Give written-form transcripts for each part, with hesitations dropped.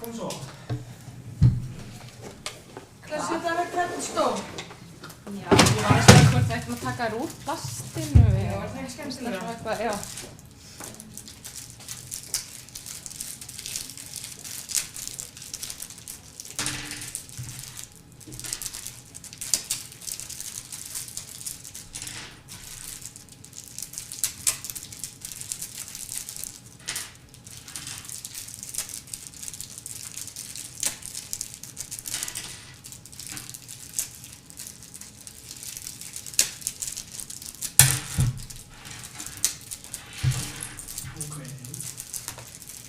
kom svo. Hvað setja það hvernig stól? Já, ég var að segja hvort það ættum að taka þér úr plastinu. Já, var það ekki skemmtilega? Já.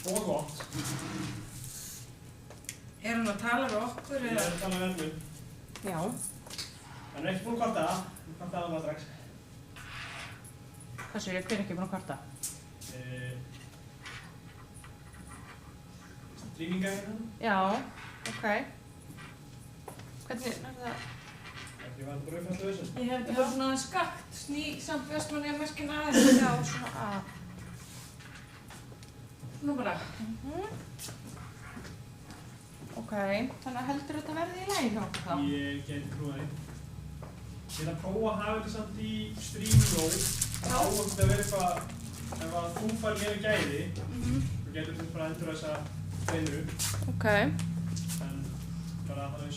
Og gott. Er hún að tala við okkur Ég eða? að tala við henni. Já. Hann ekki búinn að kvarta það. Hann kvartaði það strax. Hvað séu, hver er ekki búinn að kvarta? Trýminga hérna. Já, ok. Hvernig er það? Ég var þetta bara uppfæslu þessu. Ég hef bara svona skakt, samt vestmanni að mörkina aðeins. Já, svona að. Nú bara. Ok, þannig að heldur þetta verði í lagi hjá okkur þá? Ég geti trúið því. Ég ætla að prófa að hafa þetta samt í streamlóð. Það áhugt að vera eitthvað, ef að þú fær meira gæði, þá getur þú bara endur þessa beinu. Ok. En bara þannig að